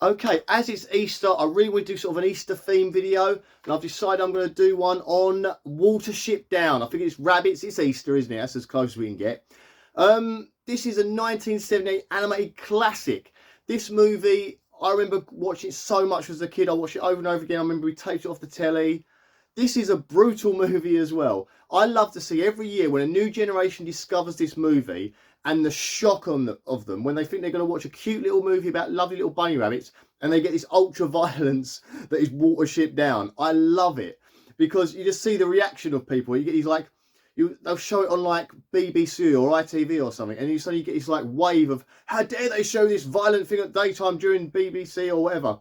Okay, as it's Easter, I really want to do sort of an Easter theme video, and I've decided I'm going to do one on Watership Down. I think it's rabbits, it's Easter, isn't it? That's as close as we can get. This is a 1978 animated classic. This movie, I remember watching it so much as a kid. I watched it over and over again. I remember we taped it off the telly. This is a brutal movie as well. I love to see every year when a new generation discovers this movie and the shock of them when they think they're going to watch a cute little movie about lovely little bunny rabbits and they get this ultra violence that is Watership Down. I love it because you just see the reaction of people. You get these like, they'll show it on like BBC or ITV or something, and you suddenly get this like wave of how dare they show this violent thing at daytime during BBC or whatever.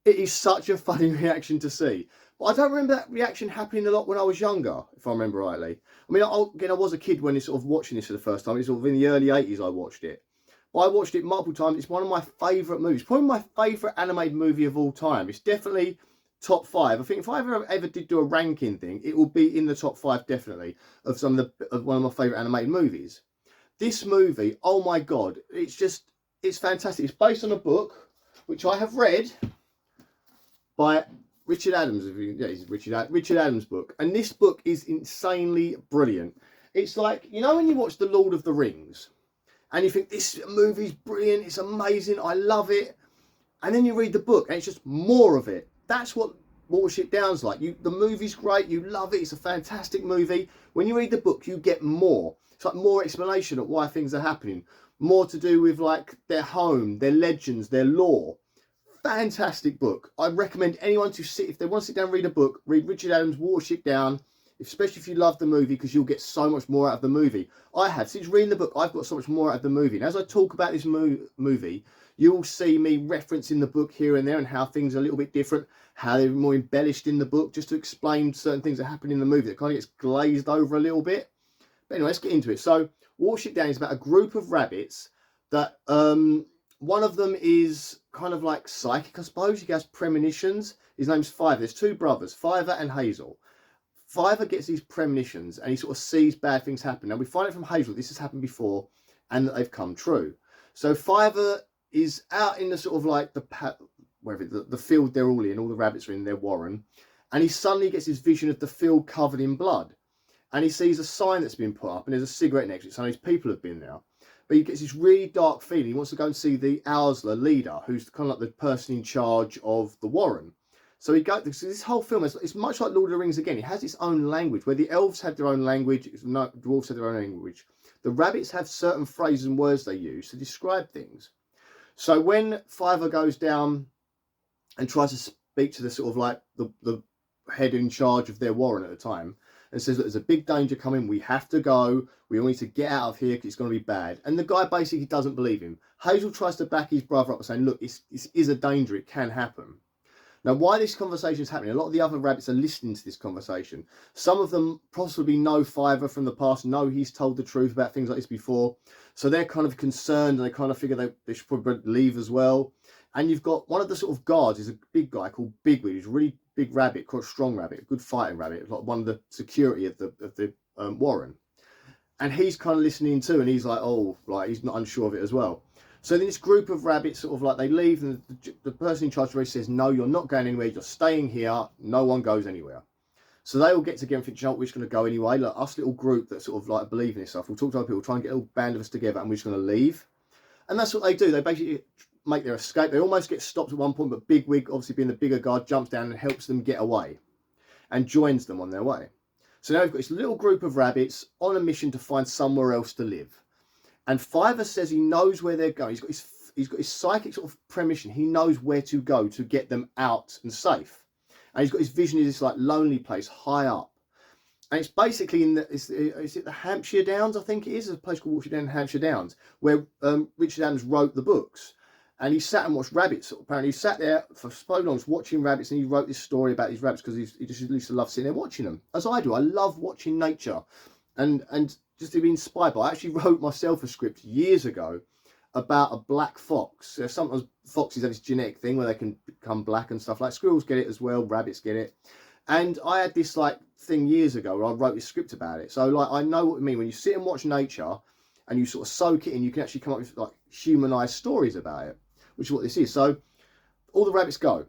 It is such a funny reaction to see. But I don't remember that reaction happening a lot when I was younger, if I remember rightly. I mean, again, I was a kid when it's sort of watching this for the first time. It's sort of in the early 80s I watched it. But I watched it multiple times. It's one of my favourite movies. Probably my favourite animated movie of all time. It's definitely top 5. I think if I ever did do a ranking thing, it will be in the top 5 definitely of one of my favourite animated movies. This movie, oh my God, it's fantastic. It's based on a book, which I have read by Richard Adams. It's Richard Adams' book. And this book is insanely brilliant. It's like, you know when you watch The Lord of the Rings and you think this movie's brilliant, it's amazing, I love it. And then you read the book and it's just more of it. That's what Watership Down's like. The movie's great, you love it, it's a fantastic movie. When you read the book, you get more. It's like more explanation of why things are happening. More to do with like their home, their legends, their lore. Fantastic book. I recommend anyone to if they want to sit down and read a book, read Richard Adams' Watership Down, especially if you love the movie, because you'll get so much more out of the movie. Since reading the book, I've got so much more out of the movie. And as I talk about this movie, you'll see me referencing the book here and there and how things are a little bit different, how they're more embellished in the book, just to explain certain things that happen in the movie that kind of gets glazed over a little bit. But anyway, let's get into it. So Watership Down is about a group of rabbits that one of them is kind of like psychic, I suppose. He has premonitions. His name's Fiver. There's 2 brothers, Fiver and Hazel. Fiver gets these premonitions and he sort of sees bad things happen. Now we find it from Hazel this has happened before and that they've come true. So Fiver is out in the sort of like the field they're all in, all the rabbits are in their warren, and he suddenly gets his vision of the field covered in blood. And he sees a sign that's been put up and there's a cigarette next to it, so these people have been there. But he gets this really dark feeling. He wants to go and see the Owsler leader, who's kind of like the person in charge of the warren. So this whole film is much like Lord of the Rings again. It has its own language, where the elves have their own language, dwarves have their own language. The rabbits have certain phrases and words they use to describe things. So when Fiver goes down and tries to speak to the sort of like the head in charge of their warren at the time, and says that there's a big danger coming, we have to go, we all need to get out of here because it's going to be bad. And the guy basically doesn't believe him. Hazel tries to back his brother up and saying, look, this is a danger, it can happen. Now, why this conversation is happening, a lot of the other rabbits are listening to this conversation. Some of them possibly know Fiver from the past, know he's told the truth about things like this before. So they're kind of concerned and they kind of figure they should probably leave as well. And you've got one of the sort of guards is a big guy called Bigwig. He's a really big rabbit, quite a strong rabbit, a good fighting rabbit, like one of the security of the warren. And he's kind of listening too, and he's like, oh, like he's not unsure of it as well. So then this group of rabbits sort of like they leave, and the person in charge of the race says, no, you're not going anywhere, you're staying here, no one goes anywhere. So they all get together and think, you know, we're just going to go anyway. Look, us little group that sort of like believe in this stuff, we'll talk to other people, try and get a little band of us together, and we're just going to leave. And that's what they do. They basically make their escape. They almost get stopped at one point, but Bigwig, obviously being the bigger guard, jumps down and helps them get away and joins them on their way. So now we've got this little group of rabbits on a mission to find somewhere else to live. And Fiver says he knows where they're going. He's got his psychic sort of premonition. He knows where to go to get them out and safe. And he's got his vision of this like lonely place high up. And it's basically is it the Hampshire Downs, I think it is. There's a place called Watership Down in Hampshire Downs, where Richard Adams wrote the books. And he sat and watched rabbits. Apparently he sat there for so long watching rabbits, and he wrote this story about these rabbits because he just used to love sitting there watching them, as I do. I love watching nature and just to be inspired by. I actually wrote myself a script years ago about a black fox. Sometimes foxes have this genetic thing where they can become black and stuff. Like squirrels get it as well, rabbits get it. And I had this like thing years ago where I wrote this script about it. So like I know what I mean when you sit and watch nature and you sort of soak it in, you can actually come up with like humanized stories about it, which is what this is. So all the rabbits go.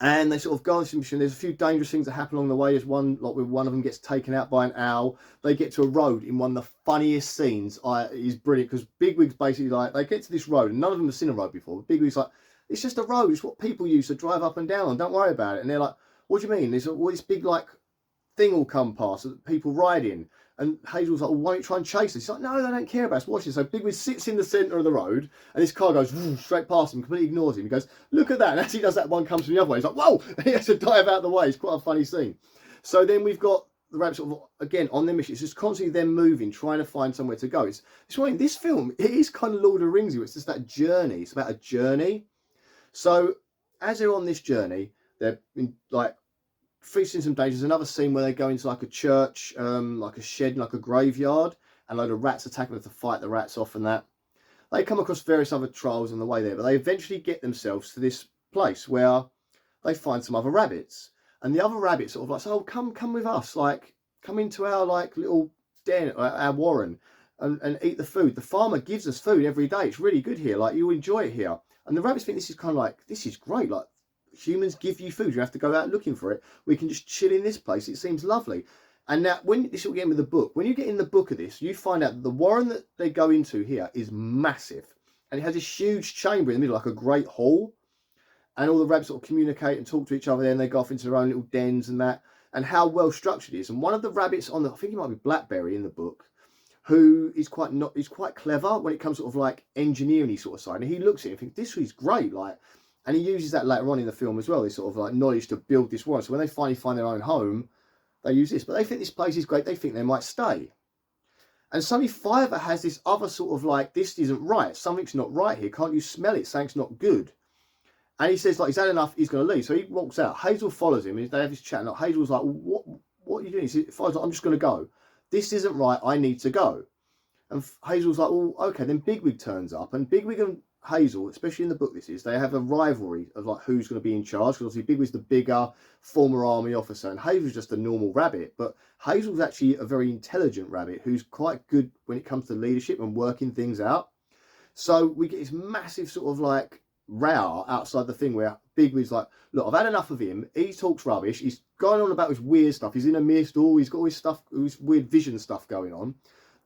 And they sort of go on this mission. There's a few dangerous things that happen along the way. There's one, like where one of them gets taken out by an owl. They get to a road in one of the funniest scenes. Is brilliant, because Bigwig's basically like, they get to this road, and none of them have seen a road before. But Bigwig's like, it's just a road. It's what people use to drive up and down on. Don't worry about it. And they're like, what do you mean? There's all this big like thing will come past that people ride in. And Hazel's like, well, why don't you try and chase this? He's like, no, they don't care about us. Watch this. So Bigwig sits in the centre of the road, and this car goes straight past him, completely ignores him. He goes, look at that. And as he does that, one comes from the other way. He's like, whoa! And he has to dive out of the way. It's quite a funny scene. So then we've got the rabbits sort of, again, on their mission. It's just constantly them moving, trying to find somewhere to go. It's why this film, it is kind of Lord of the Ringsy. It's just that journey. It's about a journey. So as they're on this journey, they're in, like, facing some dangers. Another scene where they go into like a church, like a shed, like a graveyard, and a load of rats attack them to fight the rats off and that. They come across various other trials on the way there, but they eventually get themselves to this place where they find some other rabbits. And the other rabbits sort of like, oh, come with us, like, come into our like little den, our warren, and eat the food. The farmer gives us food every day. It's really good here. Like, you enjoy it here. And the rabbits think this is kind of like, this is great. Like, humans give you food. You have to go out looking for it. We can just chill in this place. It seems lovely. And now, when this will get with the book, when you get in the book of this, you find out that the warren that they go into here is massive. And it has this huge chamber in the middle, like a great hall. And all the rabbits sort of communicate and talk to each other there, and they go off into their own little dens and that. And how well structured it is. And one of the rabbits on the, I think it might be Blackberry in the book, who is he's quite clever when it comes sort of like engineering sort of side. And he looks at it and thinks, this is great. Like, and he uses that later on in the film as well, this sort of like knowledge to build this warren. So when they finally find their own home, they use this. But they think this place is great. They think they might stay. And suddenly Fiverr has this other sort of like, this isn't right. Something's not right here. Can't you smell it? Something's not good. And he says, like, he's had enough. He's going to leave. So he walks out. Hazel follows him. They have this chat. And Hazel's like, what are you doing? He says, Fiverr's like, I'm just going to go. This isn't right. I need to go. And Hazel's like, well, okay. Then Bigwig turns up. And Bigwig and Hazel, especially in the book this is, they have a rivalry of like who's going to be in charge, because obviously Bigwig's the bigger former army officer and Hazel's just a normal rabbit. But Hazel's actually a very intelligent rabbit who's quite good when it comes to leadership and working things out. So we get this massive sort of like row outside the thing where Bigwig's like, look, I've had enough of him. He talks rubbish. He's going on about his weird stuff. He's in a mist. Oh, he's got all his stuff, his weird vision stuff going on.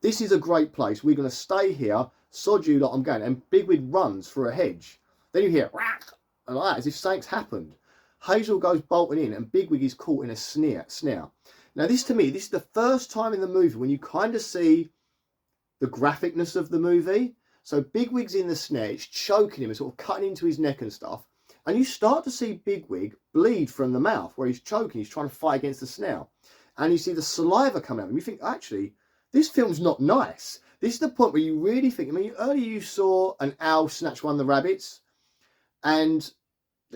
This is a great place. We're going to stay here. Sod you, like, I'm going. And Bigwig runs for a hedge. Then you hear, and like that, as if something's happened. Hazel goes bolting in, and Bigwig is caught in a snare. Now, this to me, this is the first time in the movie when you kind of see the graphicness of the movie. So Bigwig's in the snare, it's choking him, it's sort of cutting into his neck and stuff. And you start to see Bigwig bleed from the mouth where he's choking, he's trying to fight against the snare. And you see the saliva come out of him. You think, actually, this film's not nice. This is the point where you really think, I mean, earlier you saw an owl snatch one of the rabbits, and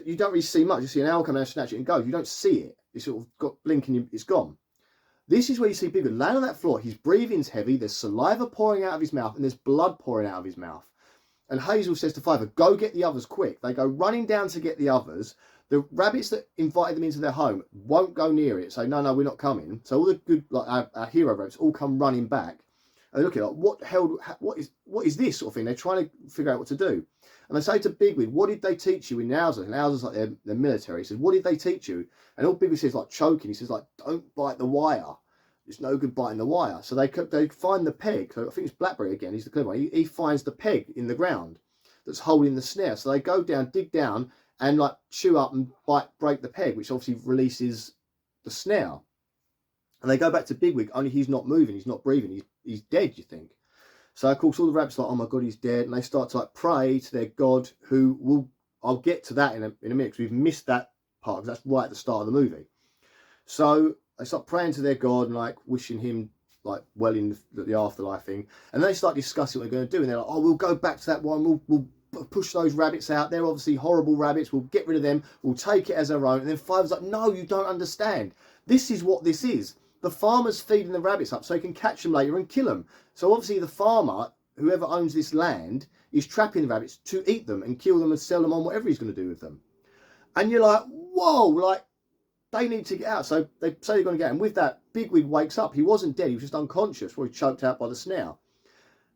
you don't really see much. You see an owl come out and snatch it and go. You don't see it. You sort of got blinking, it's gone. This is where you see Bigwig laying on that floor. His breathing's heavy. There's saliva pouring out of his mouth, and there's blood pouring out of his mouth. And Hazel says to Fiverr, go get the others quick. They go running down to get the others. The rabbits that invited them into their home won't go near it. Say, no, we're not coming. So all the good, like our hero rabbits, all come running back. And they look at it like, what the hell, what is this sort of thing? They're trying to figure out what to do. And they say to Bigwig, what did they teach you in Nowsers? And Nowsers like they're military. He says, what did they teach you? And all Bigwig says, like, choking. He says, like, don't bite the wire. It's no good biting the wire. So they find the peg. So I think it's Blackberry again. He's the clever one. He finds the peg in the ground that's holding the snare. So they go down, dig down, and like chew up and break the peg, which obviously releases the snare. And they go back to Bigwig, only he's not moving, he's not breathing, he's dead, you think. So of course all the rabbits are like, oh my God, he's dead. And they start to like pray to their God, who will, I'll get to that in a minute, because we've missed that part, because that's right at the start of the movie. So they start praying to their God and like wishing him like well in the afterlife thing. And they start discussing what they're going to do. And they're like, oh, we'll go back to that one, we'll push those rabbits out. They're obviously horrible rabbits. We'll get rid of them. We'll take it as our own. And then Fiverr's like, no, you don't understand. This is what this is. The farmer's feeding the rabbits up so he can catch them later and kill them. So obviously the farmer, whoever owns this land, is trapping the rabbits to eat them and kill them and sell them on whatever he's going to do with them. And you're like, whoa, like, they need to get out. So they say they're going to get out. And with that, Bigwig wakes up. He wasn't dead. He was just unconscious, or he choked out by the snare.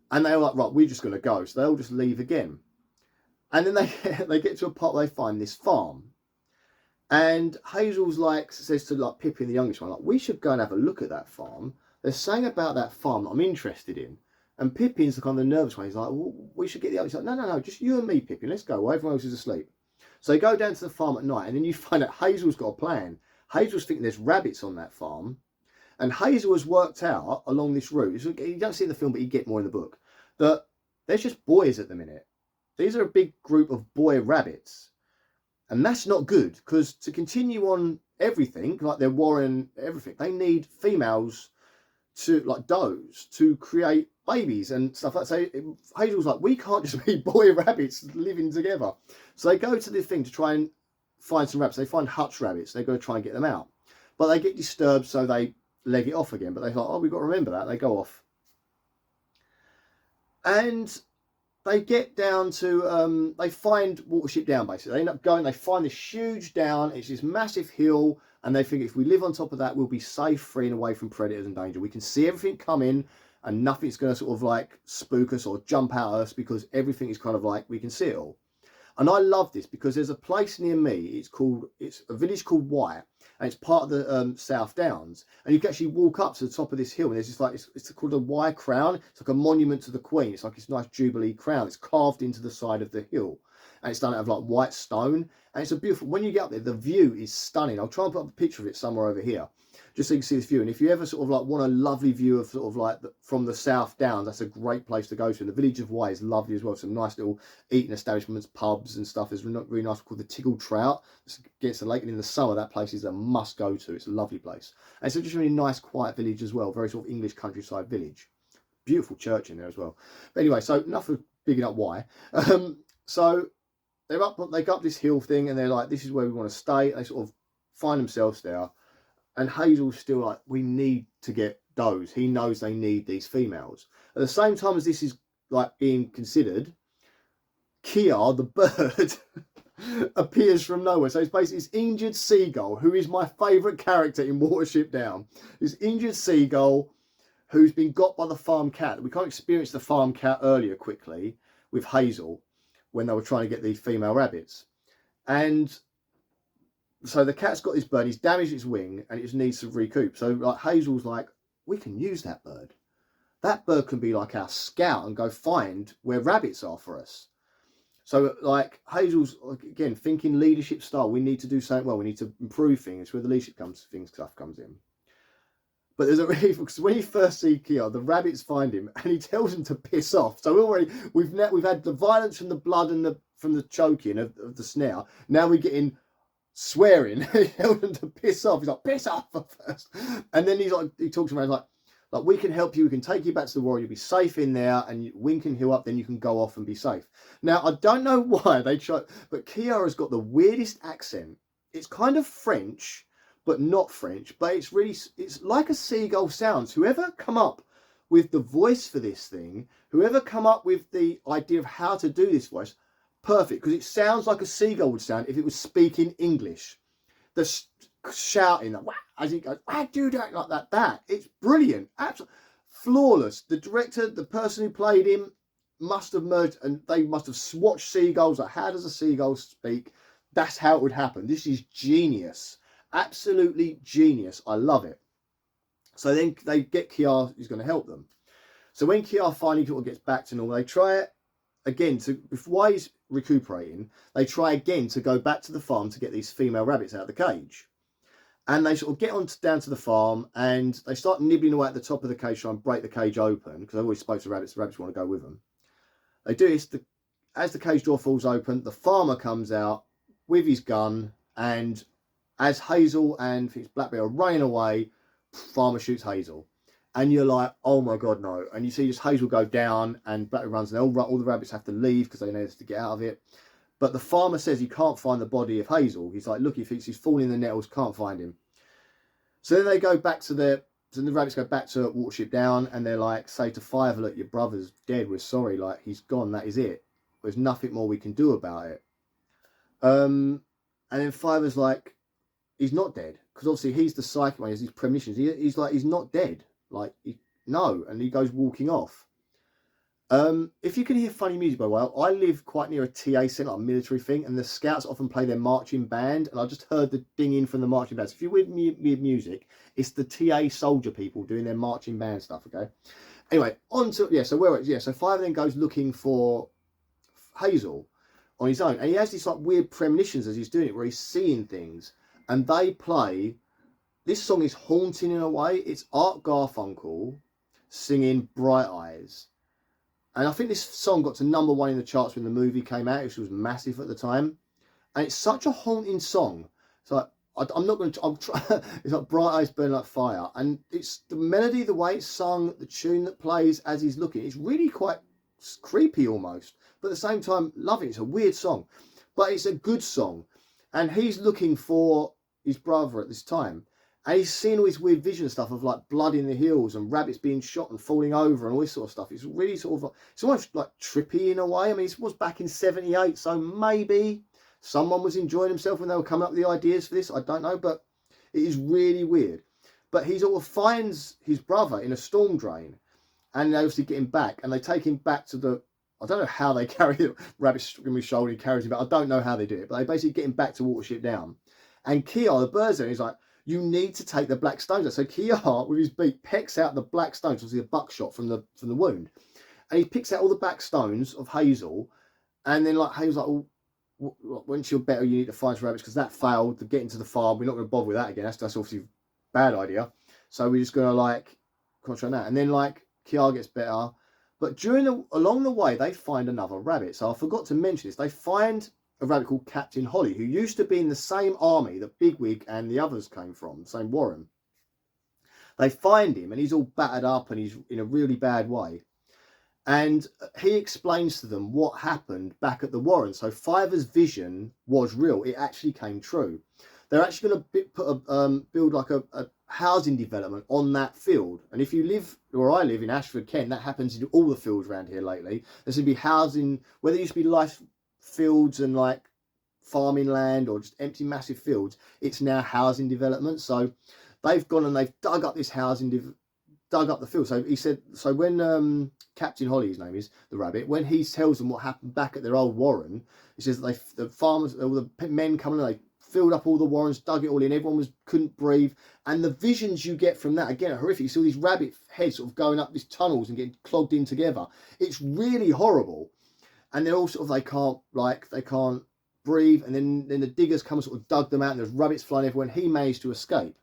And they were like, right, we're just going to go. So they all just leave again. And then they get to a part where they find this farm. And Hazel's like, says to like Pippin, the youngest one, like, we should go and have a look at that farm. There's something about that farm that I'm interested in. And Pippin's the kind of nervous one. He's like, well, we should get the others. He's like, no, just you and me, Pippin. Let's go. While everyone else is asleep. So they go down to the farm at night, and then you find out Hazel's got a plan. Hazel's thinking there's rabbits on that farm. And Hazel has worked out along this route. You don't see it in the film, but you get more in the book. That there's just boys at the minute. These are a big group of boy rabbits. And that's not good, because to continue on everything, like their warren, everything, they need females to, like does, to create babies and stuff like that. So Hazel's like, we can't just be boy rabbits living together. So they go to the thing to try and find some rabbits. They find hutch rabbits. They're going to try and get them out. But they get disturbed, so they leg it off again. But they're like, oh, we've got to remember that. They go off. And they get down to, they find Watership Down, basically. They end up going, they find this huge down. It's this massive hill. And they think if we live on top of that, we'll be safe, free and away from predators and danger. We can see everything coming and nothing's going to sort of like spook us or jump out at us, because everything is kind of like, we can see it all. And I love this because there's a place near me. It's a village called White, and it's part of the South Downs. And you can actually walk up to the top of this hill, and there's this like, it's called a White Crown. It's like a monument to the Queen. It's like this nice Jubilee crown. It's carved into the side of the hill, and it's done out of like white stone. And it's a beautiful, when you get up there, the view is stunning. I'll try and put up a picture of it somewhere over here, just so you can see this view. And if you ever sort of like want a lovely view of sort of like from the South Downs, that's a great place to go to. And the village of White is lovely as well. Some nice little eating establishments, pubs and stuff. There's really nice called the Tiggle Trout. It's against the lake, and in the summer that place is a must go to. It's a lovely place. And it's just a really nice quiet village as well. Very sort of English countryside village. Beautiful church in there as well. But anyway, so enough of bigging up Why. So they go up this hill thing, and they're like, this is where we want to stay. They sort of find themselves there. And Hazel's still like, we need to get those. He knows they need these females. At the same time as this is like being considered, Kiar, the bird, appears from nowhere. So it's basically this injured seagull, who is my favourite character in Watership Down. This injured seagull who's been got by the farm cat. We can't experience the farm cat earlier quickly with Hazel when they were trying to get these female rabbits. And so the cat's got this bird, he's damaged its wing, and it just needs to recoup. So like Hazel's like, we can use that bird. That bird can be like our scout and go find where rabbits are for us. So like Hazel's, again, thinking leadership style, we need to do something well, we need to improve things. Where the leadership stuff comes in. But there's a really, because when you first see Kiar, the rabbits find him and he tells them to piss off. So we've had the violence from the blood and from the choking of the snare. Now we're getting swearing. He tells them to piss off. He's like, piss off first. And then he talks around like, we can help you. We can take you back to the war. You'll be safe in there, and Wing can heal up. Then you can go off and be safe. Now I don't know why they try, but Kiar has got the weirdest accent. It's kind of French, but not French, but it's like a seagull sounds. Whoever come up with the voice for this thing, whoever come up with the idea of how to do this voice, perfect, because it sounds like a seagull would sound if it was speaking English. The shouting, as he goes, I do that like that. It's brilliant, absolutely flawless. The director, the person who played him, must have merged, and they must have swatched seagulls. Like, how does a seagull speak? That's how it would happen. This is genius. Absolutely genius. I love it. So then they get Kiar, who's going to help them. So when Kiar finally gets back to normal, they try it again while he's recuperating, they try again to go back to the farm to get these female rabbits out of the cage. And they sort of get down to the farm, and they start nibbling away at the top of the cage, trying to break the cage open, because I've always spoke to rabbits, the rabbits want to go with them. They do this, as the cage door falls open, the farmer comes out with his gun, and as Hazel and Blackberry are running away, farmer shoots Hazel. And you're like, oh my God, no. And you see just Hazel go down, and Blackberry runs, and all the rabbits have to leave because they know to get out of it. But the farmer says he can't find the body of Hazel. He's like, look, he thinks he's fallen in the nettles, can't find him. So then they go back to the rabbits go back to Watership Down, and they're like, say to Fiver, look, your brother's dead, we're sorry, like, he's gone, that is it. There's nothing more we can do about it. And then Fiver's like, he's not dead, because obviously he's the psychic one, he has these premonitions. He's like, he's not dead. Like, no. And he goes walking off. If you can hear funny music, by the way, I live quite near a TA centre, like a military thing, and the scouts often play their marching band, and I just heard the dinging from the marching band. So if you're with music, it's the TA soldier people doing their marching band stuff, okay? Anyway, on to, yeah, so Fiver then goes looking for Hazel on his own, and he has these like weird premonitions as he's doing it, where he's seeing things, and they play, this song is haunting in a way. It's Art Garfunkel singing Bright Eyes. And I think this song got to #1 in the charts when the movie came out, which was massive at the time. And it's such a haunting song. It's like, I'm not going to, I'll try, it's like Bright Eyes Burn Like Fire. And it's the melody, the way it's sung, the tune that plays as he's looking. It's really quite creepy almost. But at the same time, loving it. It's a weird song. But it's a good song. And he's looking for his brother at this time. And he's seeing all this weird vision stuff of like blood in the hills and rabbits being shot and falling over and all this sort of stuff. It's really sort of, it's almost like trippy in a way. I mean, it was back in '78, so maybe someone was enjoying himself when they were coming up with the ideas for this. I don't know, but it is really weird. But he sort of finds his brother in a storm drain, and they obviously get him back, and they take him back to the, I don't know how they carry the rabbit on his shoulder, he carries him back. I don't know how they do it, but they basically get him back to Watership Down. And Kiar, the bird's there, he's like, you need to take the black stones. So Kiar, with his beak, pecks out the black stones, obviously a buckshot from the wound. And he picks out all the black stones of Hazel. And then like Hazel's like, oh, once you're better, you need to find some rabbits, because that failed to get into the farm. We're not going to bother with that again. That's obviously a bad idea. So we're just going to like concentrate on that. And then like Kiar gets better. But along the way, they find another rabbit. So I forgot to mention this. They find a rabbit called Captain Holly, who used to be in the same army that Bigwig and the others came from, the same Warren. They find him, and he's all battered up, and he's in a really bad way. And he explains to them what happened back at the Warren. So Fiver's vision was real. It actually came true. They're actually going to build like a housing development on that field. And if you live where I live in Ashford, Kent, that happens in all the fields around here lately. There's going to be housing, where there used to be life fields and like farming land or just empty massive fields, it's now housing development. So they've gone and they've dug up this housing, dug up the field. So he said, so when Captain Holly, his name is, the rabbit, when he tells them what happened back at their old warren, he says the farmers, all the men coming in, they filled up all the warrens, dug it all in, everyone couldn't breathe. And the visions you get from that, again, are horrific. You see all these rabbit heads sort of going up these tunnels and getting clogged in together. It's really horrible. And they're all sort of, they can't breathe. And then the diggers come and sort of dug them out, and there's rabbits flying everywhere, and he managed to escape.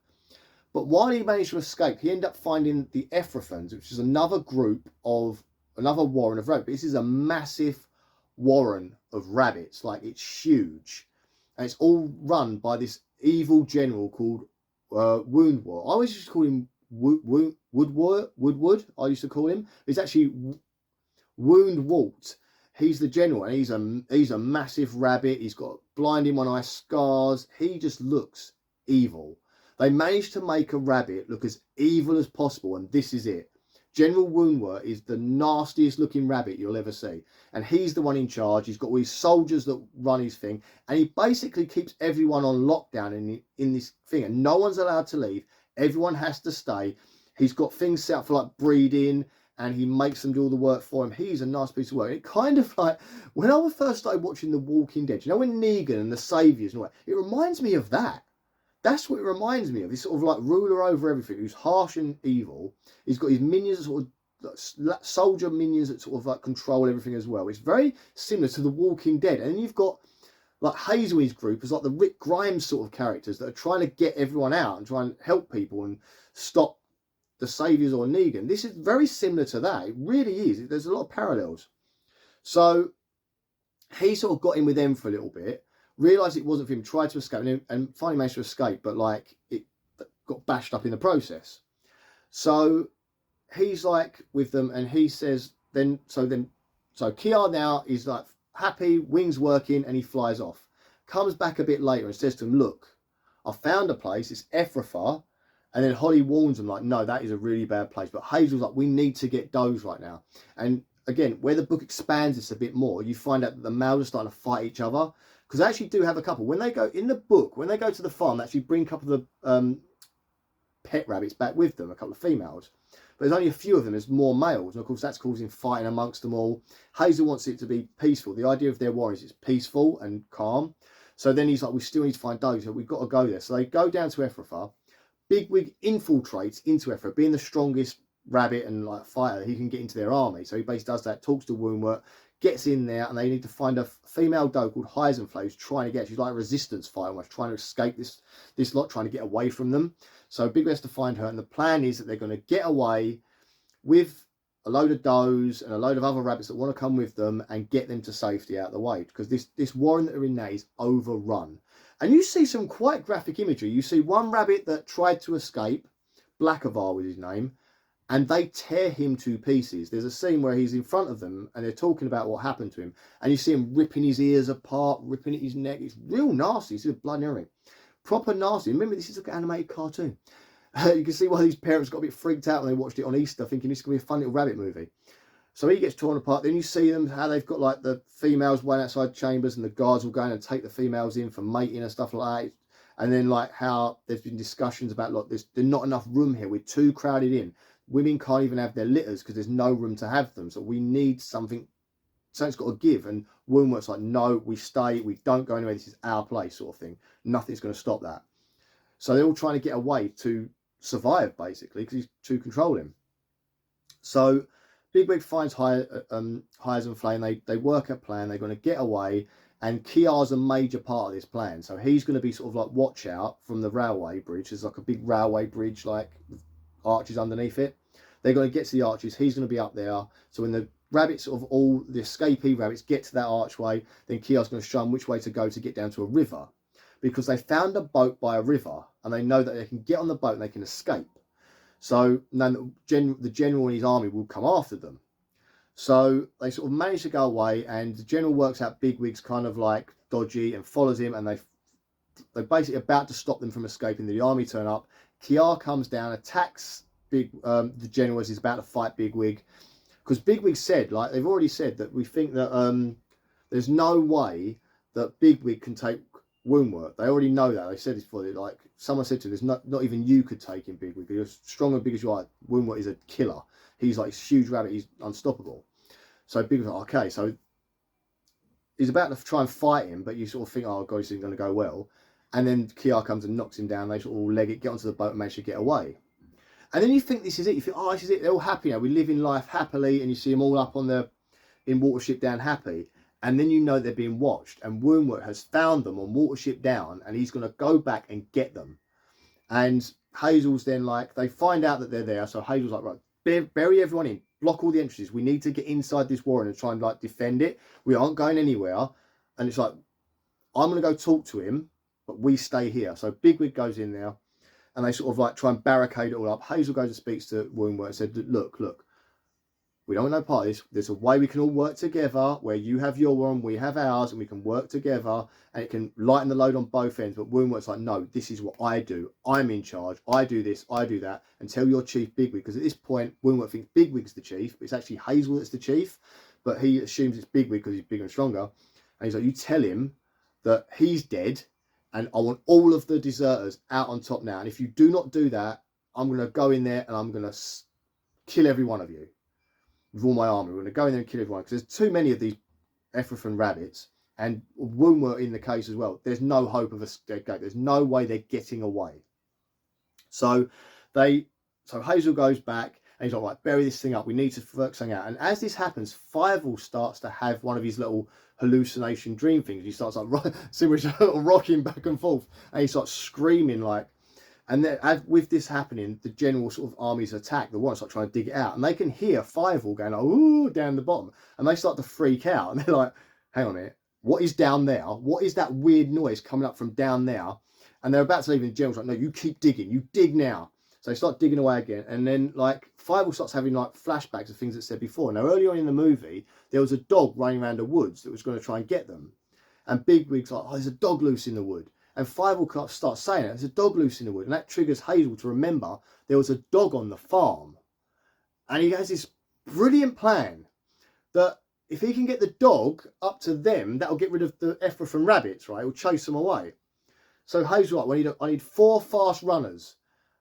But while he managed to escape, he ended up finding the Ephrathans, which is another warren of rabbits. This is a massive warren of rabbits. Like, it's huge. And it's all run by this evil general called Woundwort. I always used to call him Woodwood. I used to call him. It's actually Woundwort. He's the general, and he's a massive rabbit. He's got blinding one eye scars. He just looks evil. They managed to make a rabbit look as evil as possible, and this is it. General Woundwort is the nastiest looking rabbit you'll ever see, and he's the one in charge. He's got all these soldiers that run his thing, and he basically keeps everyone on lockdown in this thing, and no one's allowed to leave. Everyone has to stay. He's got things set up for like breeding, and he makes them do all the work for him. He's a nice piece of work. It kind of like, when I first started watching The Walking Dead, you know, when Negan and the Saviours and all that, it reminds me of that. That's what it reminds me of. This sort of like ruler over everything, who's harsh and evil. He's got his minions, sort of soldier minions that sort of like control everything as well. It's very similar to The Walking Dead. And then you've got like Hazel's group as like the Rick Grimes sort of characters that are trying to get everyone out and try and help people and stop the Saviours or Negan. This is very similar to that. It really is. There's a lot of parallels. So he sort of got in with them for a little bit, realised it wasn't for him, tried to escape, and finally managed to escape, but like it got bashed up in the process. So he's like with them, and he says so Kiar now is like happy, wings working, and he flies off. Comes back a bit later and says to him, look, I found a place, it's Ephrathah. And then Holly warns him, like, no, that is a really bad place. But Hazel's like, we need to get Doze right now. And again, where the book expands this a bit more, you find out that the males are starting to fight each other. Because they actually do have a couple. When they go, in the book, when they go to the farm, they actually bring a couple of the pet rabbits back with them, a couple of females. but there's only a few of them. There's more males, and of course that's causing fighting amongst them all. Hazel wants it to be peaceful. The idea of their war is it's peaceful and calm. So then he's like, we still need to find Doge, so we've got to go there. So they go down to Ephrathah. Bigwig infiltrates into Ephrathah, being the strongest rabbit and like fighter, he can get into their army. So he basically does that, talks to Woundwort, gets in there, and they need to find a female doe called Heisenflow who's trying to get, she's like a resistance fighter, almost trying to escape this lot, trying to get away from them. So Bigwig has to find her, and the plan is that they're going to get away with a load of does and a load of other rabbits that want to come with them and get them to safety out of the way, because this warren that are in there is overrun. And you see some quite graphic imagery. You see one rabbit that tried to escape, Blackavar was his name, and they tear him to pieces. There's a scene where he's in front of them and they're talking about what happened to him, and you see him ripping his ears apart, ripping at his neck. It's real nasty. You see the blood and everything. Proper nasty. Remember, this is like an animated cartoon. You can see why these parents got a bit freaked out when they watched it on Easter, thinking this is going to be a fun little rabbit movie. So he gets torn apart. Then you see them, how they've got like the females waiting outside chambers, and the guards will go in and take the females in for mating and stuff like that. And then like how there's been discussions about, look, there's not enough room here. We're too crowded in. Women can't even have their litters because there's no room to have them. So we need something's got to give. And Woundwort's like, no, we stay. We don't go anywhere. This is our place, sort of thing. Nothing's going to stop that. So they're all trying to get away to survive, basically, because he's to control him. So Bigwig finds Hires and Flame. They work a plan. They're going to get away, and Kiar's a major part of this plan. So he's going to be sort of like watch out from the railway bridge. There's like a big railway bridge, like with arches underneath it. They're going to get to the arches. He's going to be up there. So when the rabbits, sort of all the escapee rabbits, get to that archway, then Kiar's going to show them which way to go to get down to a river, because they found a boat by a river and they know that they can get on the boat and they can escape. So then the general and his army will come after them. So they sort of manage to go away, and the general works out Bigwig's kind of like dodgy and follows him, and they're basically about to stop them from escaping. The army turn up. Kiar comes down, attacks the general as he's about to fight Bigwig, because Bigwig said, like they've already said, that we think that there's no way that Bigwig can take Woundwort. They already know that. They said this before. Like someone said to them, "There's not even you could take him, Bigwig. You're strong and big as you are. Woundwort is a killer. He's like this huge rabbit. He's unstoppable." So Bigwig's like, okay, so he's about to try and fight him, but you sort of think, oh god, this isn't going to go well. And then Kiar comes and knocks him down. They sort of all leg it, get onto the boat, and manage to get away. And then you think this is it. You think, oh, this is it. They're all happy now. We live in life happily, and you see them all up in Watership Down happy. And then you know they're being watched, and Woundwort has found them on Watership Down, and he's going to go back and get them. And Hazel's then like, they find out that they're there, so Hazel's like, right, bury everyone in, block all the entrances. We need to get inside this warren and try and like defend it. We aren't going anywhere. And it's like, I'm going to go talk to him, but we stay here. So Bigwig goes in there, and they sort of like try and barricade it all up. Hazel goes and speaks to Woundwort and said, look, we don't want no part of this. There's a way we can all work together, where you have your warren, we have ours, and we can work together, and it can lighten the load on both ends. But Woundwort's like, no, this is what I do. I'm in charge. I do this, I do that. And tell your chief Bigwig, because at this point, Woundwort thinks Bigwig's the chief, but it's actually Hazel that's the chief. But he assumes it's Bigwig because he's bigger and stronger. And he's like, you tell him that he's dead, and I want all of the deserters out on top now. And if you do not do that, I'm going to go in there and I'm going to kill every one of you. With all my army, we're going to go in there and kill everyone, because there's too many of these Ephrathah rabbits, and Woundwort in the case as well. There's no hope of escape. There's no way they're getting away. So Hazel goes back, and he's like, right, bury this thing up. We need to work something out. And as this happens, Fievel starts to have one of his little hallucination dream things. He starts like rocking back and forth, and he starts screaming like. And then, with this happening, the general sort of armies attack the ones like trying to dig it out, and they can hear Fievel going like, ooh, down the bottom, and they start to freak out, and they're like, hang on a minute, what is down there? What is that weird noise coming up from down there? And they're about to leave, and the general's like, no, you keep digging, you dig now. So they start digging away again, and then like Fievel starts having like flashbacks of things that said before. Now earlier on in the movie, there was a dog running around the woods that was going to try and get them, and Bigwig's like, oh, there's a dog loose in the wood. And Fievel starts saying it, there's a dog loose in the wood. And that triggers Hazel to remember there was a dog on the farm. And he has this brilliant plan that if he can get the dog up to them, that'll get rid of the Ephrathah rabbits, right? It'll chase them away. So Hazel's like, I need 4 fast runners.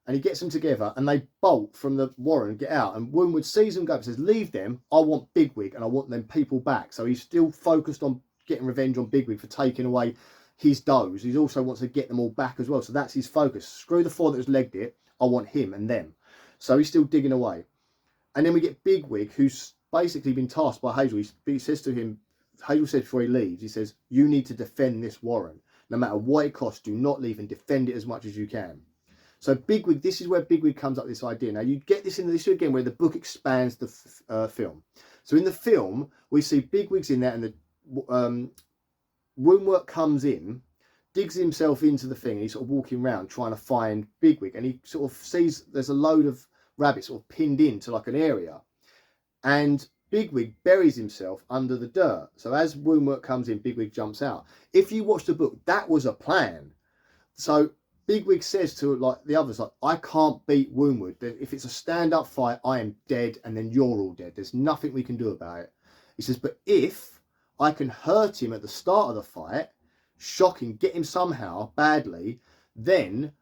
and he gets them together, and they bolt from the warren and get out. And Wormwood sees them go and says, leave them, I want Bigwig, and I want them people back. So he's still focused on getting revenge on Bigwig for taking away his does. He also wants to get them all back as well. So that's his focus. Screw the 4 that has legged it, I want him and them. So he's still digging away. And then we get Bigwig, who's basically been tasked by Hazel. He says to him, Hazel said before he leaves, he says, you need to defend this warren. No matter what it costs, do not leave, and defend it as much as you can. So Bigwig, this is where Bigwig comes up with this idea. Now you get this in this again where the book expands the film. So in the film, we see Bigwig's in there, and the Woundwort comes in, digs himself into the thing, and he's sort of walking around trying to find Bigwig, and he sort of sees there's a load of rabbits sort of pinned into like an area, and Bigwig buries himself under the dirt. So as Woundwort comes in, Bigwig jumps out. If you watch the book, that was a plan. So Bigwig says to like the others, like, I can't beat Woundwort. If it's a stand-up fight, I am dead, and then you're all dead. There's nothing we can do about it. He says, but if I can hurt him at the start of the fight, shock him, get him somehow badly, then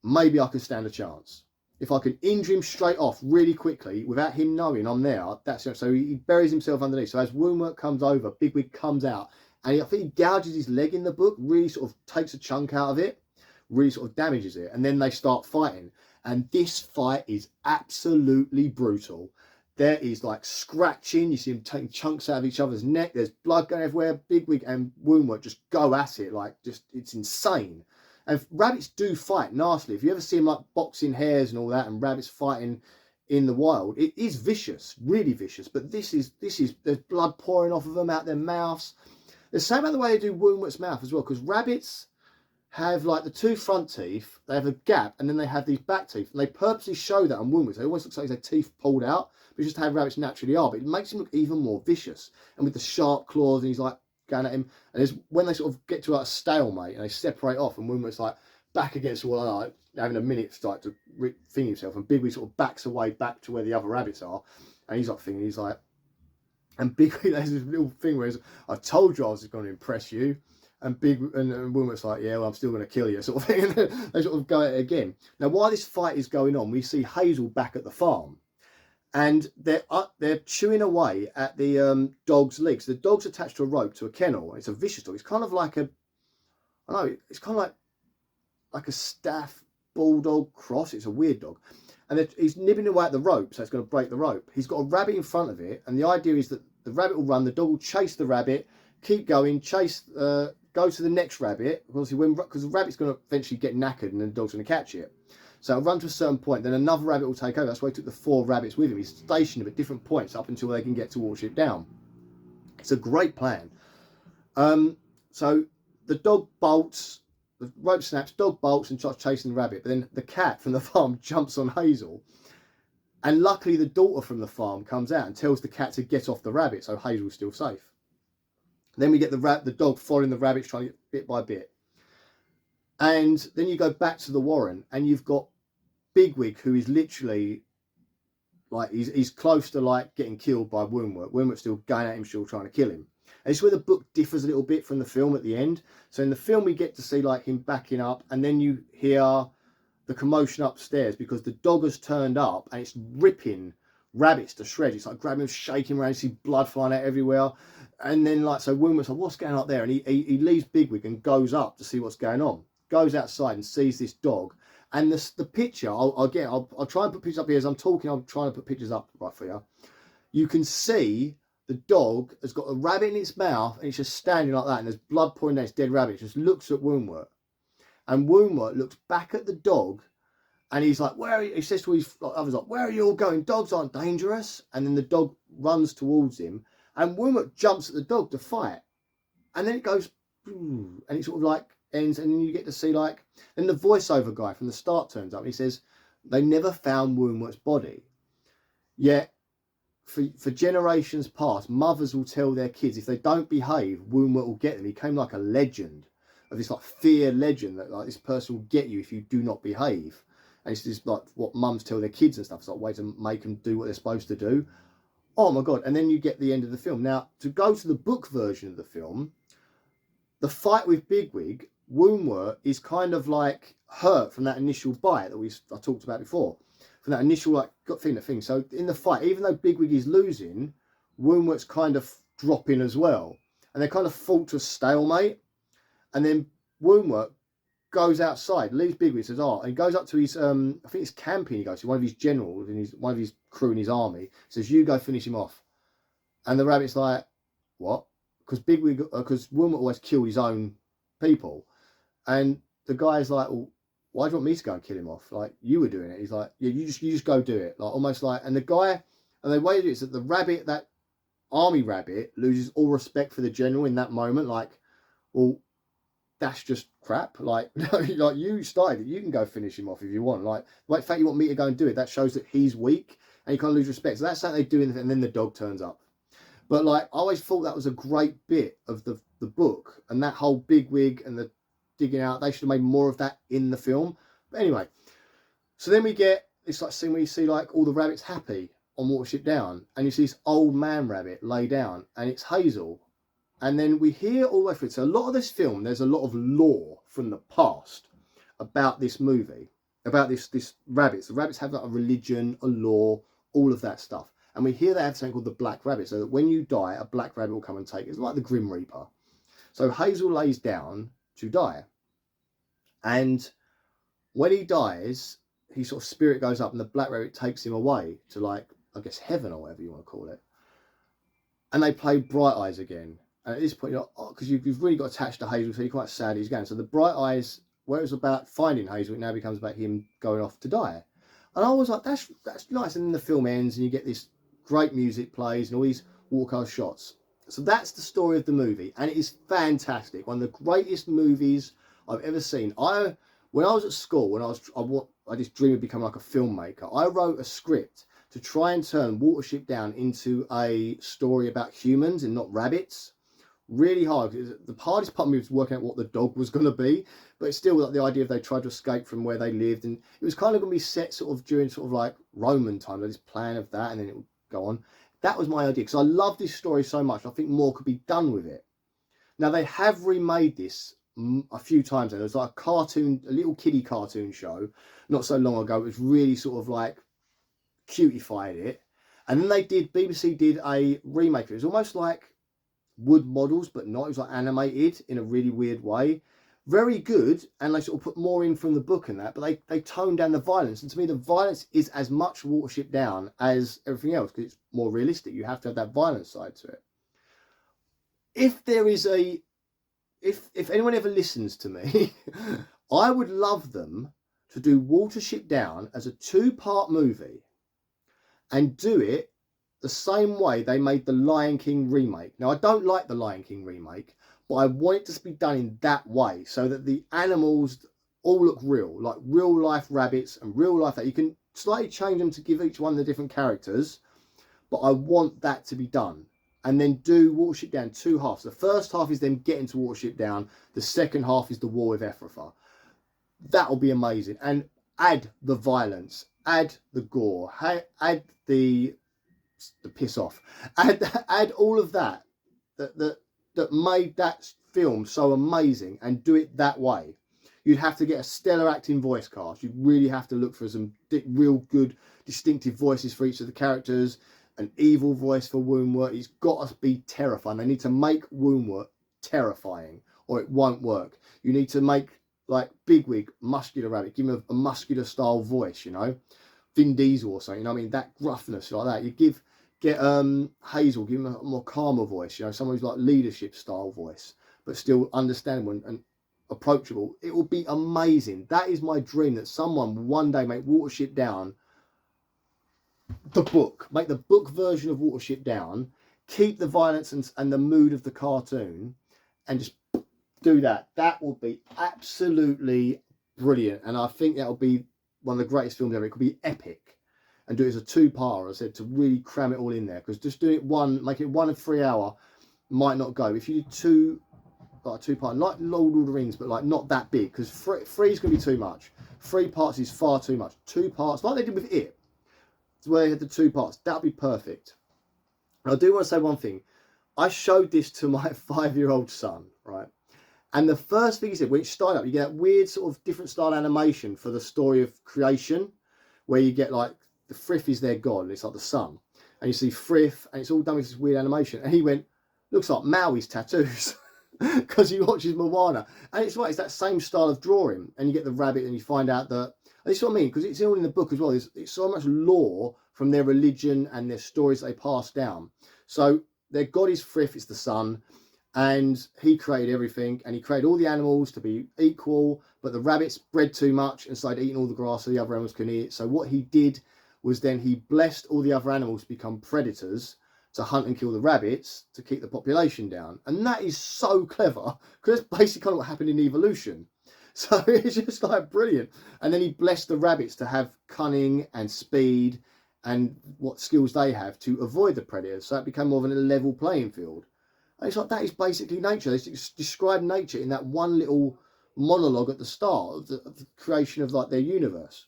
maybe I could stand a chance. If I can injure him straight off really quickly without him knowing I'm there, that's it. So he buries himself underneath. So as Woundwort comes over, Bigwig comes out, and I think he gouges his leg in the book, really sort of takes a chunk out of it, really sort of damages it, and then they start fighting. And this fight is absolutely brutal. There is like scratching, you see him taking chunks out of each other's neck, there's blood going everywhere. Bigwig and Woundwort just go at it, like just, it's insane. And rabbits do fight nastily. If you ever see them like boxing hares and all that, and rabbits fighting in the wild, it is vicious, really vicious. But this is there's blood pouring off of them out their mouths. The same other way they do Woundwort's mouth as well, because rabbits have like the 2 front teeth, they have a gap, and then they have these back teeth, and they purposely show that on Woundwort. It always looks like their teeth pulled out, but it's just how rabbits naturally are. But it makes him look even more vicious, and with the sharp claws, and he's like going at him. And it's when they sort of get to like a stalemate and they separate off, and Woundwort's like back against the wall, like having a minute like to thing himself, and Bigwig sort of backs away back to where the other rabbits are, and he's like thinking, he's like, and Bigwig has this little thing where he's, I told you I was going to impress you. And Woundwort's like, yeah, well, I'm still going to kill you, sort of thing. And they sort of go at it again. Now, while this fight is going on, we see Hazel back at the farm, and they're chewing away at the dog's legs. The dog's attached to a rope to a kennel. It's a vicious dog. It's kind of like a, I don't know, it's kind of like a staff bulldog cross. It's a weird dog, and he's nibbling away at the rope, so it's going to break the rope. He's got a rabbit in front of it, and the idea is that the rabbit will run, the dog will chase the rabbit, keep going, chase. Go to the next rabbit, because the rabbit's going to eventually get knackered and the dog's going to catch it. So it'll run to a certain point, then another rabbit will take over. That's why he took the 4 rabbits with him. He's stationed them at different points up until they can get to Watership Down. It's a great plan. So the dog bolts, the rope snaps, dog bolts and starts chasing the rabbit. But then the cat from the farm jumps on Hazel. And luckily the daughter from the farm comes out and tells the cat to get off the rabbit, so Hazel's still safe. Then we get the dog following the rabbits, trying to get bit by bit. And then you go back to the warren, and you've got Bigwig, who is literally like, he's close to like getting killed by Woundwort. Woundwort's still going at him, still trying to kill him. And it's where the book differs a little bit from the film at the end. So in the film, we get to see like him backing up, and then you hear the commotion upstairs because the dog has turned up and it's ripping rabbits to shreds. It's like grabbing them, shaking around, you see blood flying out everywhere. And then like, so Woundwort's like, what's going on up there? And he leaves Bigwig and goes up to see what's going on. Goes outside and sees this dog. And the picture, I'll try and put pictures up here as I'm talking. I'm trying to put pictures up right for you. You can see the dog has got a rabbit in its mouth, and it's just standing like that, and there's blood pouring down its dead rabbit. It just looks at Woundwort, and Woundwort looks back at the dog, and he's like, where are you? He says to his others, like, where are you all going? Dogs aren't dangerous. And then the dog runs towards him, and Woundwort jumps at the dog to fight. And then it goes, and it sort of like ends, and then you get to see like, then the voiceover guy from the start turns up, and he says, they never found Woundwort's body. Yet, for generations past, mothers will tell their kids, if they don't behave, Woundwort will get them. He came like a legend, of this like fear legend, that like this person will get you if you do not behave. And it's just like what mums tell their kids and stuff. It's like a way to make them do what they're supposed to do. Oh my God. And then you get the end of the film. Now, to go to the book version of the film, the fight with Bigwig, Woundwort is kind of like hurt from that initial bite that I talked about before, from that initial like gut thing. So in the fight, even though Bigwig is losing, Woundwort's kind of dropping as well, and they kind of fall to a stalemate. And then Woundwort goes outside, leaves Bigwig, says, "Oh," and he goes up to his I think it's camping. He goes to one of his generals and one of his crew in his army. Says, "You go finish him off." And the rabbit's like, "What?" Because Woundwort always killed his own people, and the guy's like, "Well, why do you want me to go and kill him off? Like, you were doing it." He's like, "Yeah, you just go do it." Like, almost like, and the guy, and the way it is that the rabbit, that army rabbit, loses all respect for the general in that moment. Like, well, that's just crap. Like, like you started it, you can go finish him off if you want. Like, the fact you want me to go and do it, that shows that he's weak, and you can't lose respect. So that's something they do, and then the dog turns up. But like, I always thought that was a great bit of the book, and that whole Bigwig and the digging out, they should have made more of that in the film. But anyway, so then we get this like scene where you see like all the rabbits happy on Watership Down, and you see this old man rabbit lay down, and it's Hazel. And then we hear all the way through. So a lot of this film, there's a lot of lore from the past about this movie, about this rabbits. The rabbits have like a religion, a lore, all of that stuff. And we hear they have something called the Black Rabbit, so that when you die, a black rabbit will come and take it. It's like the Grim Reaper. So Hazel lays down to die. And when he dies, his sort of spirit goes up and the black rabbit takes him away to, like, I guess heaven or whatever you want to call it. And they play Bright Eyes again. And at this point, you're like, because you've really got attached to Hazel, so you're quite sad he's going. So the Bright Eyes, where it was about finding Hazel, it now becomes about him going off to die. And I was like, that's nice. And then the film ends and you get this great music plays and all these watercolor shots. So that's the story of the movie, and it is fantastic. One of the greatest movies I've ever seen. When I was at school, I just dreamed of becoming like a filmmaker. I wrote a script to try and turn Watership Down into a story about humans and not rabbits. Really hard. The hardest part of me was working out what the dog was going to be, but it's still like the idea of they tried to escape from where they lived, and it was kind of going to be set sort of during sort of like Roman time. This plan of that, and then it would go on. That was my idea, because I love this story so much. I think more could be done with it. Now, they have remade this a few times. There was like a little kiddie cartoon show not so long ago. It was really sort of like cutified it. And then BBC did a remake. It was almost like wood models, but not. It was like animated in a really weird way. Very good, and they sort of put more in from the book and that, but they toned down the violence. And to me, the violence is as much Watership Down as everything else, because it's more realistic. You have to have that violence side to it. If there is if anyone ever listens to me, I would love them to do Watership Down as a 2-part movie and do it the same way they made the Lion King remake. Now, I don't like the Lion King remake, but I want it to be done in that way, so that the animals all look real, like real life rabbits and real life that you can slightly change them to give each one the different characters, but I want that to be done. And then do Watership Down 2 halves. The first half is them getting to Watership Down. The second half is the war with Ephrafa. That'll be amazing. And add the violence, add the gore, add the piss off, add all of that made that film so amazing, and do it that way. You'd have to get a stellar acting voice cast. You'd really have to look for some real good distinctive voices for each of the characters. An evil voice for Woundwort. He's got to be terrifying. They need to make Woundwort terrifying, or it won't work. You need to make like Bigwig, muscular rabbit, give him a muscular style voice, you know, Vin Diesel or something. You know what I mean? That gruffness like that. You get Hazel, give him a more calmer voice, you know, someone who's like leadership style voice, but still understandable and approachable. It will be amazing. That is my dream, that someone will one day make Watership Down the book, make the book version of Watership Down, keep the violence and the mood of the cartoon, and just do that. That will be absolutely brilliant, and I think that'll be one of the greatest films ever. It could be epic. And do it as a 2-part, I said, to really cram it all in there. Because just doing it make it 1 and 3 hour might not go. If you do like a 2-part, like Lord of the Rings, but like not that big, because 3 is going to be too much. 3 parts is far too much. 2 parts, like they did with It, where they had the 2 parts, that'll be perfect. And I do want to say one thing. I showed this to my 5-year-old son, right? And the first thing he said, when it started up, you get that weird sort of different style animation for the story of creation, where you get like, the Frith is their god, and it's like the sun. And you see Frith, and it's all done with this weird animation. And he went, looks like Maui's tattoos. Because he watches Moana. And it's right, it's that same style of drawing. And you get the rabbit, and you find out that, and this is what I mean, because it's all in the book as well. It's so much lore from their religion and their stories they pass down. So their god is Frith, it's the sun. And he created everything, and he created all the animals to be equal, but the rabbits bred too much and started eating all the grass so the other animals couldn't eat it. So what he did was then he blessed all the other animals to become predators, to hunt and kill the rabbits to keep the population down. And that is so clever, because that's basically kind of what happened in evolution. So it's just like brilliant. And then he blessed the rabbits to have cunning and speed and what skills they have to avoid the predators. So it became more of a level playing field. And it's like, that is basically nature. They describe nature in that one little monologue at the start of the creation of like their universe.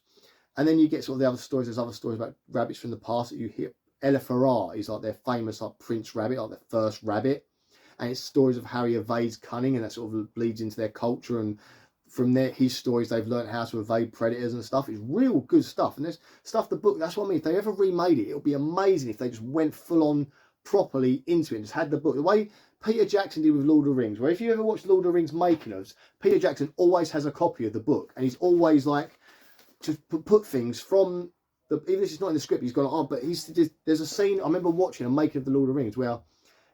And then you get sort of the other stories. There's other stories about rabbits from the past that you hear. Elephara is like their famous like prince rabbit, like their first rabbit. And it's stories of how he evades cunning, and that sort of bleeds into their culture. And from his stories, they've learned how to evade predators and stuff. It's real good stuff. And there's stuff, the book, that's what I mean. If they ever remade it, it would be amazing if they just went full on properly into it and just had the book. The way Peter Jackson did with Lord of the Rings, where if you ever watch Lord of the Rings making ofs, Peter Jackson always has a copy of the book. And he's always like, to put things from even if it's not in the script, he's gone on. But there's a scene I remember watching a making of the Lord of the Rings where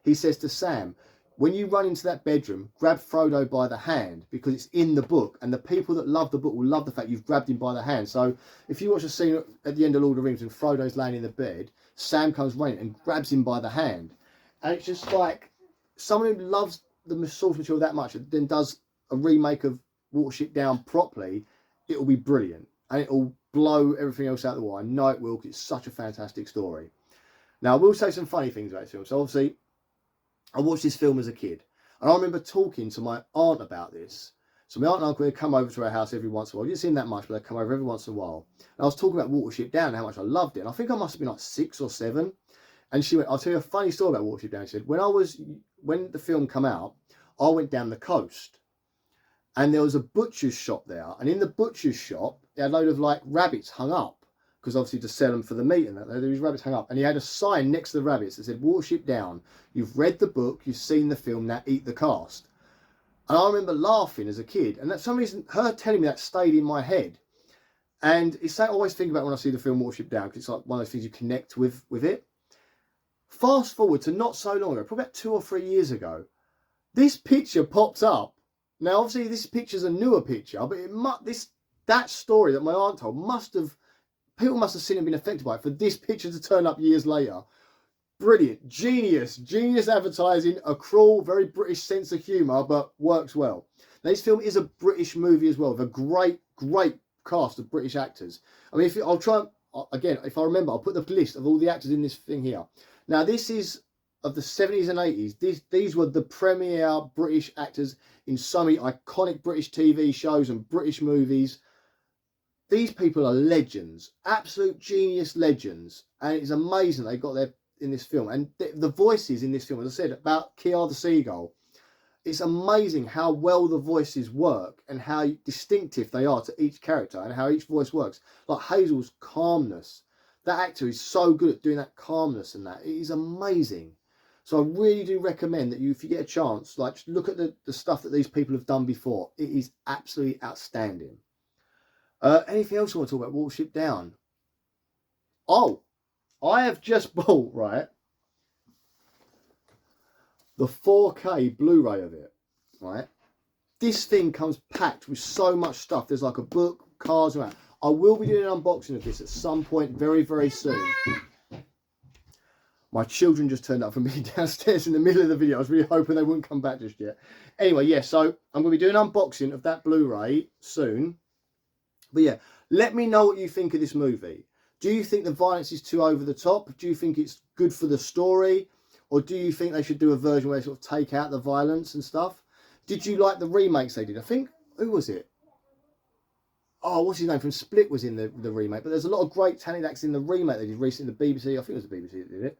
he says to Sam, when you run into that bedroom, grab Frodo by the hand, because it's in the book, and the people that love the book will love the fact you've grabbed him by the hand. So if you watch a scene at the end of Lord of the Rings and Frodo's laying in the bed, Sam comes running and grabs him by the hand. And it's just like, someone who loves the source material that much and then does a remake of Watership Down properly, it will be brilliant. And it will blow everything else out the water. I know it will, because it's such a fantastic story. Now, I will say some funny things about this film. So obviously, I watched this film as a kid, and I remember talking to my aunt about this. So my aunt and uncle would come over to our house every once in a while. You didn't see them that much, but they'd come over every once in a while. And I was talking about Watership Down and how much I loved it. And I think I must have been like 6 or 7. And she went, I'll tell you a funny story about Watership Down. She said, when the film came out, I went down the coast, and there was a butcher's shop there. And in the butcher's shop, they had a load of like rabbits hung up, because obviously to sell them for the meat and that, there was rabbits hung up. And he had a sign next to the rabbits that said, Watership Down. You've read the book, you've seen the film, now eat the cast. And I remember laughing as a kid. And for some reason, her telling me that stayed in my head. And it's something I always think about when I see the film Watership Down, because it's like one of those things you connect with it. Fast forward to not so long ago, probably about 2 or 3 years ago, this picture pops up. Now, obviously, this picture's a newer picture, but that story that my aunt told people must have seen and been affected by it for this picture to turn up years later. Brilliant. Genius advertising, a cruel, very British sense of humour, but works well. Now, this film is a British movie as well, with a great cast of British actors. I mean, I'll try, again, if I remember, I'll put the list of all the actors in this thing here. Now, this is of the 70s and 80s. These were the premier British actors in so many iconic British TV shows and British movies. These people are legends, absolute genius legends, and it's amazing they got there in this film. And the voices in this film, as I said, about Kiara the Seagull, it's amazing how well the voices work and how distinctive they are to each character and how each voice works. Like Hazel's calmness, that actor is so good at doing that calmness, and that it is amazing. So I really do recommend that if you get a chance, like, just look at the stuff that these people have done before. It is absolutely outstanding. Anything else you want to talk about Watership Down? Oh, I have just bought, right, the 4K Blu-ray of it, right? This thing comes packed with so much stuff. There's like a book, cards, and that. I will be doing an unboxing of this at some point very, very soon. My children just turned up from me downstairs in the middle of the video. I was really hoping they wouldn't come back just yet. Anyway, yeah, so I'm going to be doing an unboxing of that Blu-ray soon. But yeah, let me know what you think of this movie. Do you think the violence is too over the top? Do you think it's good for the story? Or do you think they should do a version where they sort of take out the violence and stuff? Did you like the remakes they did? I think, who was it? Oh, what's his name? From Split was in the remake. But there's a lot of great talented actors in the remake they did recently in the BBC. I think it was the BBC that did it.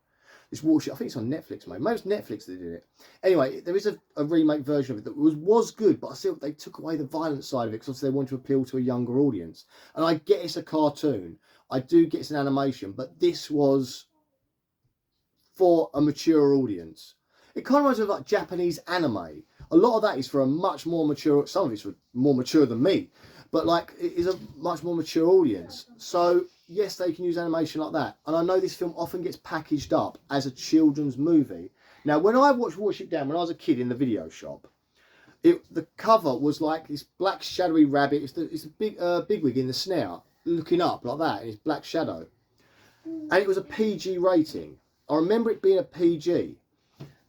It's Watership. I think it's on Netflix, mate. Maybe it's Netflix that did it. Anyway, there is a remake version of it that was good, but I feel they took away the violent side of it because they wanted to appeal to a younger audience. And I get it's a cartoon. I do get it's an animation, but this was for a mature audience. It kind of reminds me of like Japanese anime. A lot of that is for a much more mature, some of it's more mature than me, but like it is a much more mature audience. So yes, they can use animation like that. And I know this film often gets packaged up as a children's movie. Now, when I watched Watership Down when I was a kid in the video shop, the cover was like this black shadowy rabbit. It's a bigwig in the snout looking up like that in his black shadow. And it was a PG rating. I remember it being a PG.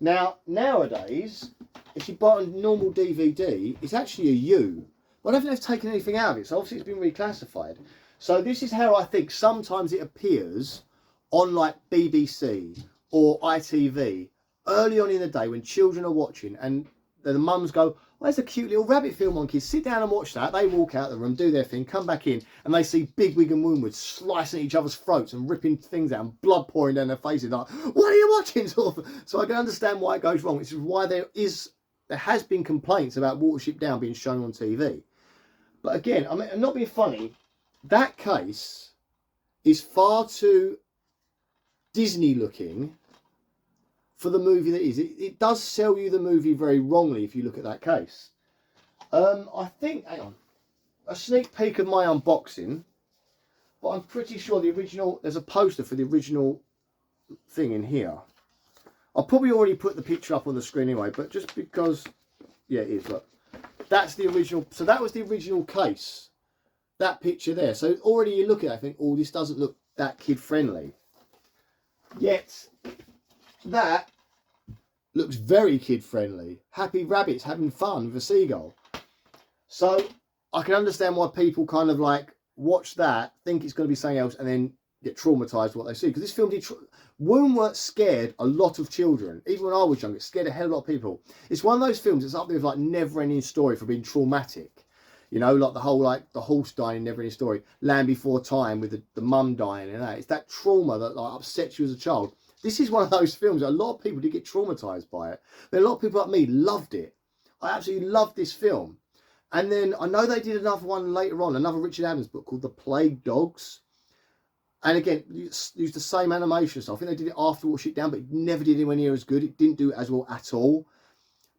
Now, nowadays, if you buy a normal DVD, it's actually a U. But I don't think they've taken anything out of it, so obviously it's been reclassified. So this is how I think sometimes it appears on like BBC or ITV early on in the day when children are watching and the mums go, "Oh, there's a cute little rabbit film on, kids. Sit down and watch that." They walk out of the room, do their thing, come back in, and they see Bigwig and Woundward slicing each other's throats and ripping things out and blood pouring down their faces. Like, what are you watching? So I can understand why it goes wrong, which is why there has been complaints about Watership Down being shown on TV. But again, I mean, I'm not being funny. That case is far too Disney looking for the movie that is. It does sell you the movie very wrongly if you look at that case. I think, hang on, a sneak peek of my unboxing, but I'm pretty sure the original, there's a poster for the original thing in here. I'll probably already put the picture up on the screen anyway, but just because, yeah, it is, look. That's the original, so that was the original case, that picture there. So already you look at it, I think, oh, this doesn't look that kid friendly. Yet, that looks very kid friendly. Happy rabbits having fun with a seagull. So I can understand why people kind of like watch that, think it's going to be something else, and then get traumatized what they see. Because this film did, Woundwort scared a lot of children. Even when I was young, it scared a hell of a lot of people. It's one of those films that's up there with like Never Ending Story for being traumatic. You know, like the whole, like the horse dying in Never Ending Story, Land Before Time with the mum dying and that. It's that trauma that like upsets you as a child. This is one of those films that a lot of people did get traumatized by it. But a lot of people like me loved it. I absolutely loved this film. And then I know they did another one later on, another Richard Adams book called The Plague Dogs. And again, used the same animation stuff. I think they did it after Watership Down, but it never did anywhere near as good. It didn't do it as well at all.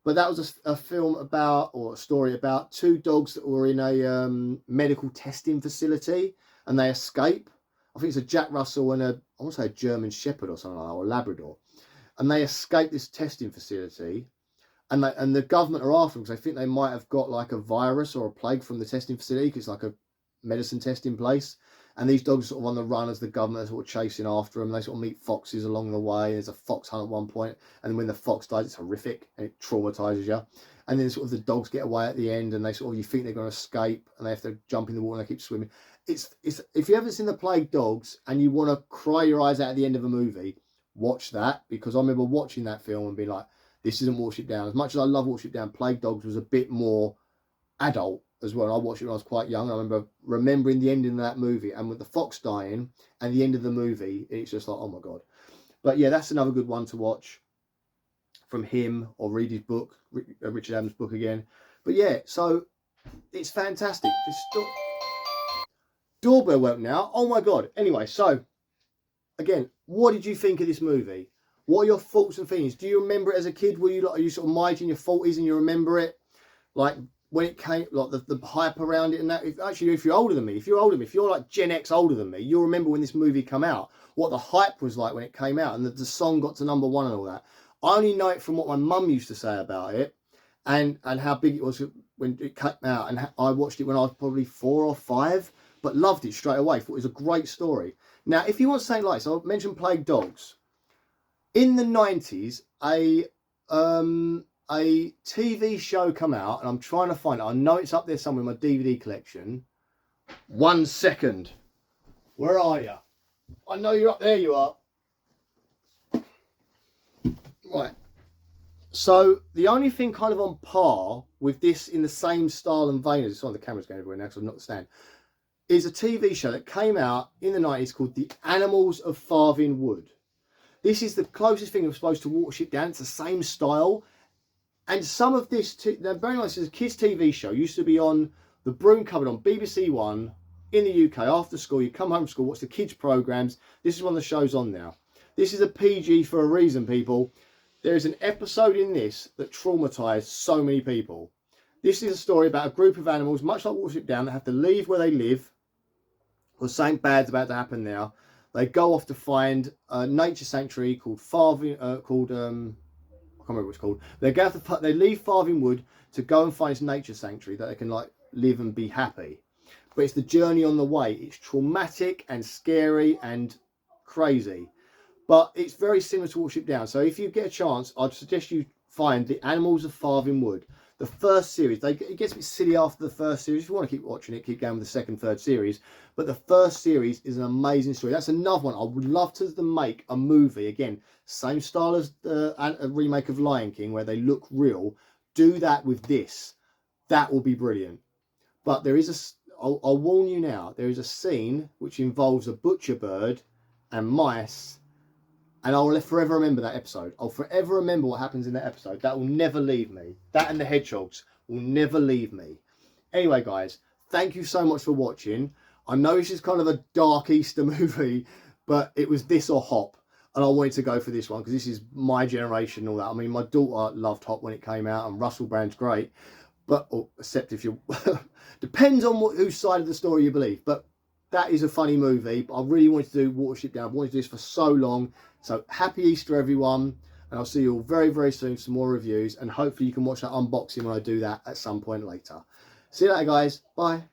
But that was a film about, or a story about, two dogs that were in a medical testing facility and they escape. I think it's a Jack Russell and I want to say a German Shepherd or something like that, or a Labrador. And they escape this testing facility and the government are after them because they think they might have got like a virus or a plague from the testing facility because it's like a medicine testing place. And these dogs are sort of on the run as the government are sort of chasing after them. They sort of meet foxes along the way. There's a fox hunt at one point. And when the fox dies, it's horrific and it traumatizes you. And then sort of the dogs get away at the end and they sort of, you think they're going to escape and they have to jump in the water and they keep swimming. It's if you haven't seen The Plague Dogs and you want to cry your eyes out at the end of a movie, watch that. Because I remember watching that film and being like, this isn't Watership Down. As much as I love Watership Down, Plague Dogs was a bit more adult as well. I watched it when I was quite young. I remember remembering the ending of that movie and with the fox dying and the end of the movie, it's just like, oh my God. But yeah, that's another good one to watch from him, or read his book, Richard Adams' book again. But yeah, so it's fantastic. This doorbell went now. Oh my God. Anyway, so again, what did you think of this movie? What are your thoughts and feelings? Do you remember it as a kid? Were you like, are you sort of mighty in your 40s and you remember it? Like when it came, like the hype around it and that. If you're older than me, if you're like Gen X older than me, you'll remember when this movie came out, what the hype was like when it came out and the song got to #1 and all that. I only know it from what my mum used to say about it and how big it was when it came out. And I watched it when I was probably 4 or 5, but loved it straight away. Thought it was a great story. Now, if you want to say like, so I mentioned Plague Dogs. In the 90s, a TV show come out, and I'm trying to find it. I know it's up there somewhere in my DVD collection. 1 second. Where are you? I know you're up there, you are. Right. So, the only thing kind of on par with this in the same style and vein as it's on, the camera's going everywhere now because I'm not the stand, is a TV show that came out in the 90s called The Animals of Farthing Wood. This is the closest thing I'm supposed to Watership Down. It's the same style. And some of this, they're very nice. It's a kids' TV show. Used to be on the Broom Cupboard on BBC One in the UK. After school, you come home from school, watch the kids' programmes. This is one of the shows on now. This is a PG for a reason, people. There is an episode in this that traumatised so many people. This is a story about a group of animals, much like Watership Down, that have to leave where they live. Or something bad's about to happen now. They go off to find a nature sanctuary called I can't remember what it's called. They leave Farthing Wood to go and find this nature sanctuary that they can like live and be happy. But it's the journey on the way. It's traumatic and scary and crazy. But it's very similar to Watership Down. So if you get a chance, I'd suggest you find The Animals of Farthing Wood. The first series, it gets a bit silly after the first series. If you want to keep watching it, keep going with the second, third series. But the first series is an amazing story. That's another one. I would love to make a movie. Again, same style as a remake of Lion King, where they look real. Do that with this. That will be brilliant. But there is I'll warn you now, there is a scene which involves a butcher bird and mice. And I'll forever remember that episode. I'll forever remember what happens in that episode. That will never leave me. That and the hedgehogs will never leave me. Anyway, guys, thank you so much for watching. I know this is kind of a dark Easter movie, but it was this or Hop. And I wanted to go for this one because this is my generation and all that. I mean, my daughter loved Hop when it came out, and Russell Brand's great. But, except if you... depends on whose side of the story you believe. But that is a funny movie. But I really wanted to do Watership Down. I've wanted to do this for so long. So happy Easter, everyone. And I'll see you all very, very soon for some more reviews. And hopefully you can watch that unboxing when I do that at some point later. See you later, guys. Bye.